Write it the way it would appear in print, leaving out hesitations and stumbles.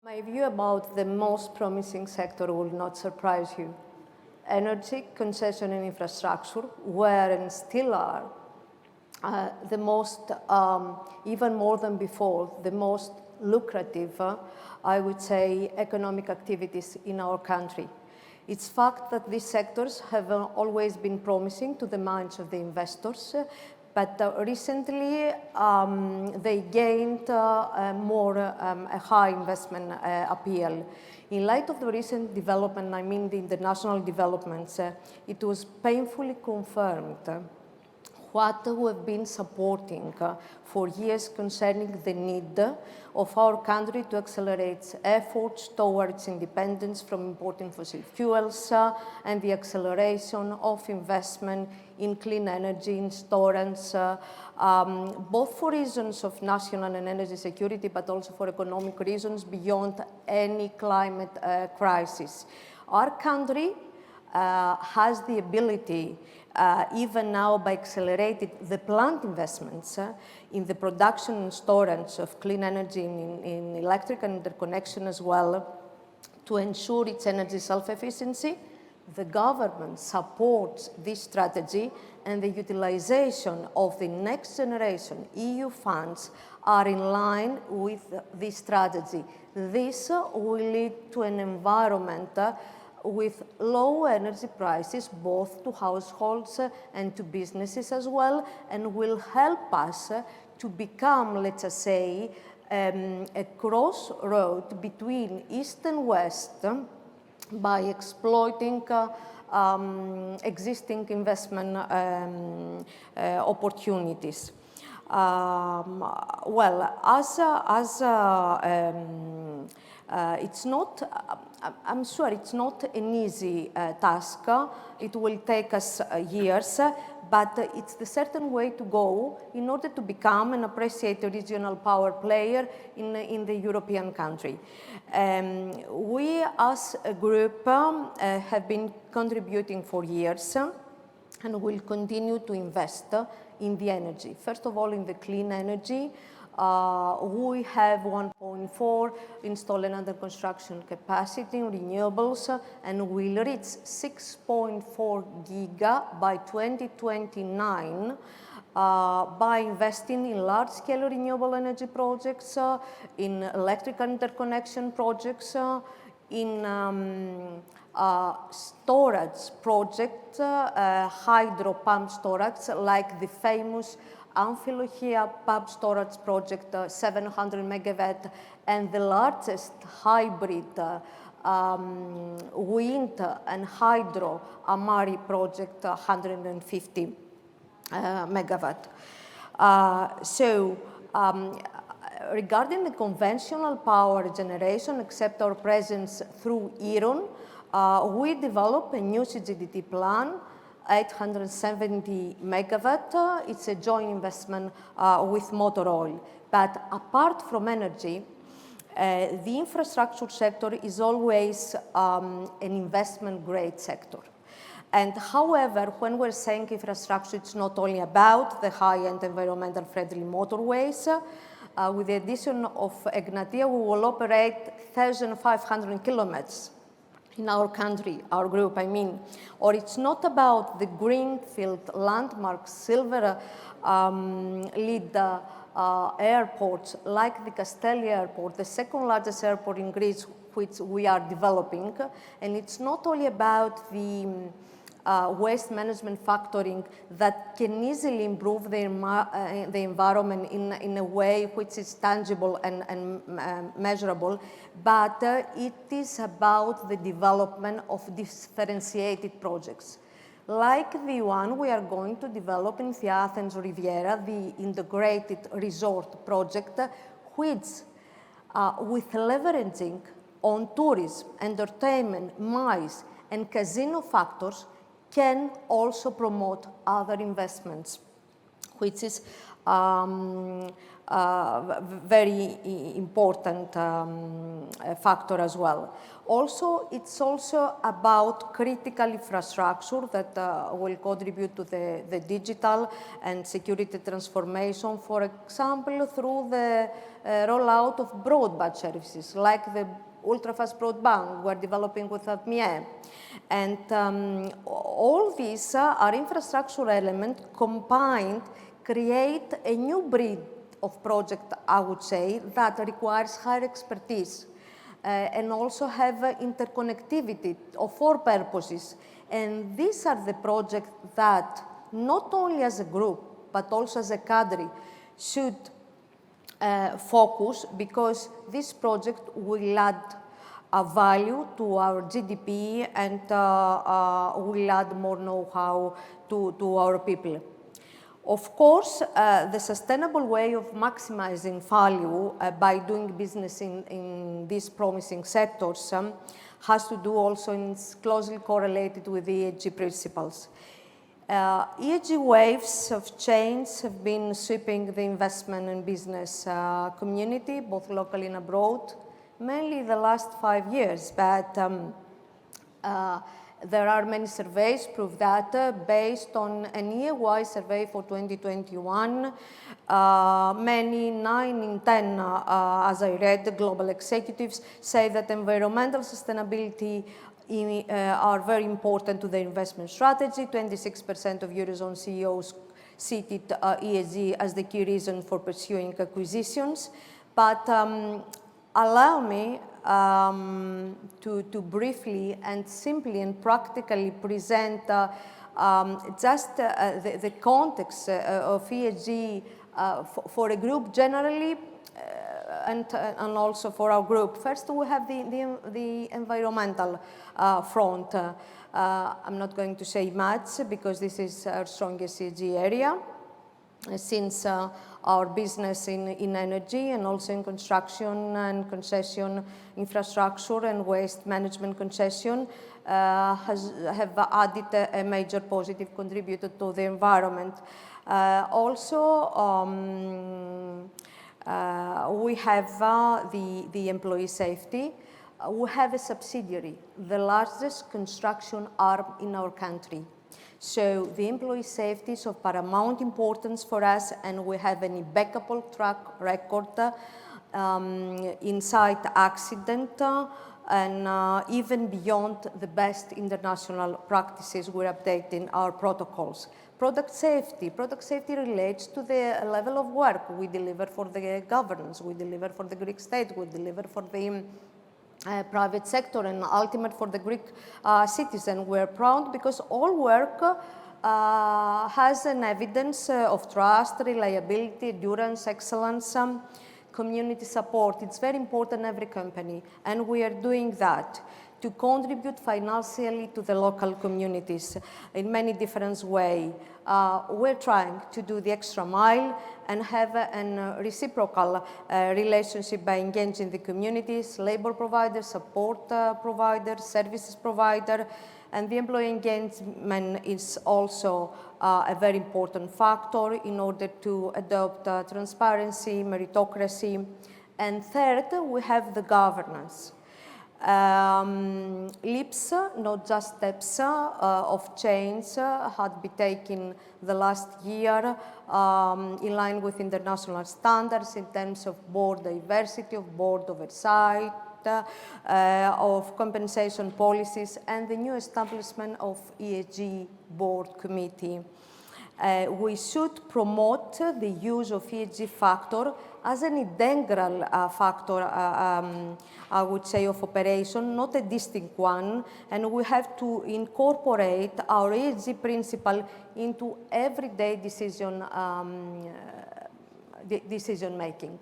My view about the most promising sector will not surprise you. Energy, concession and infrastructure were and still are the most, even more than before, the most lucrative, I would say, economic activities in our country. It's fact that these sectors have always been promising to the minds of the investors, but recently they gained a high investment appeal. In light of the recent development, I mean the international developments, it was painfully confirmed what we have been supporting for years concerning the need of our country to accelerate efforts towards independence from importing fossil fuels and the acceleration of investment in clean energy, in storage, both for reasons of national and energy security, but also for economic reasons beyond any climate crisis. Our country has the ability, even now by accelerating the planned investments in the production and storage of clean energy in electric and interconnection as well, to ensure its energy self-efficiency. The government supports this strategy, and the utilization of the next generation EU funds are in line with this strategy. This will lead to an environment with low energy prices, both to households and to businesses as well, and will help us to become, let's just say, a crossroad between East and West by exploiting existing investment opportunities. It's not, I'm sure it's not an easy task. It will take us years, but it's the certain way to go in order to become an appreciated regional power player in the European country. We as a group have been contributing for years and will continue to invest in the energy. First of all, in the clean energy. We have 1.4 installed and under construction capacity in renewables, and will reach 6.4 giga by 2029 by investing in large-scale renewable energy projects, in electrical interconnection projects, in storage projects, hydro pump storage, like the famous Amphilohia pump storage project, 700 megawatt, and the largest hybrid wind and hydro Amari project, 150 megawatt. Regarding the conventional power generation, except our presence through IRON, we developed a new CCGT plan, 870 megawatt. It's a joint investment with Motor Oil. But apart from energy, the infrastructure sector is always an investment-grade sector. And however, when we're saying infrastructure, it's not only about the high-end environmental friendly motorways. With the addition of Egnatia, we will operate 1,500 kilometers in our country, our group, I mean. Or it's not about the greenfield landmark silver lead airports like the Castelli Airport, the second largest airport in Greece, which we are developing. And it's not only about the waste management factoring that can easily improve the environment in a way which is tangible and measurable, but it is about the development of differentiated projects. Like the one we are going to develop in the Athens Riviera, the integrated resort project, which with leveraging on tourism, entertainment, MICE, and casino factors, can also promote other investments, which is very important factor as well. Also, it's also about critical infrastructure that will contribute to the digital and security transformation, for example, through the rollout of broadband services, like the ultra-fast broadband we're developing with APME. And all these are infrastructure elements combined create a new breed of project, I would say, that requires higher expertise and also have interconnectivity of all purposes. And these are the projects that not only as a group, but also as a country should focus, because this project will add a value to our GDP and will add more know-how to our people. Of course, the sustainable way of maximizing value by doing business in these promising sectors has to do also and is closely correlated with the ESG principles. ESG waves of change have been sweeping the investment and business community, both locally and abroad, mainly the last 5 years, but there are many surveys prove that based on an EY survey for 2021, many 9 in 10, as I read, global executives say that environmental sustainability are very important to their investment strategy. 26% of Eurozone CEOs cited ESG as the key reason for pursuing acquisitions. But allow me to briefly and simply and practically present just the context of ESG for a group generally and also for our group. First, we have the environmental front. I'm not going to say much because this is our strongest ESG area. Since our business in energy and also in construction and concession infrastructure and waste management concession have added a major positive contributor to the environment. We have the employee safety. We have a subsidiary, the largest construction arm in our country. So the employee safety is of paramount importance for us, and we have an impeccable track record in site accident and even beyond the best international practices, we're updating our protocols. Product safety relates to the level of work we deliver for the governance, we deliver for the Greek state, we deliver for the private sector, and ultimate for the Greek citizen. We're proud because all work has an evidence of trust, reliability, endurance, excellence, community support. It's very important in every company, and we are doing that to contribute financially to the local communities in many different ways. We're trying to do the extra mile and have a reciprocal relationship by engaging the communities, labor providers, support providers, services provider, and the employee engagement is also a very important factor in order to adopt transparency, meritocracy. And third, we have the governance. Leaps, not just steps, of change had been taken the last year in line with international standards in terms of board diversity, of board oversight, of compensation policies, and the new establishment of ESG board committee. We should promote the use of ESG factor as an integral factor, I would say, of operation, not a distinct one, and we have to incorporate our ESG principle into everyday decision making.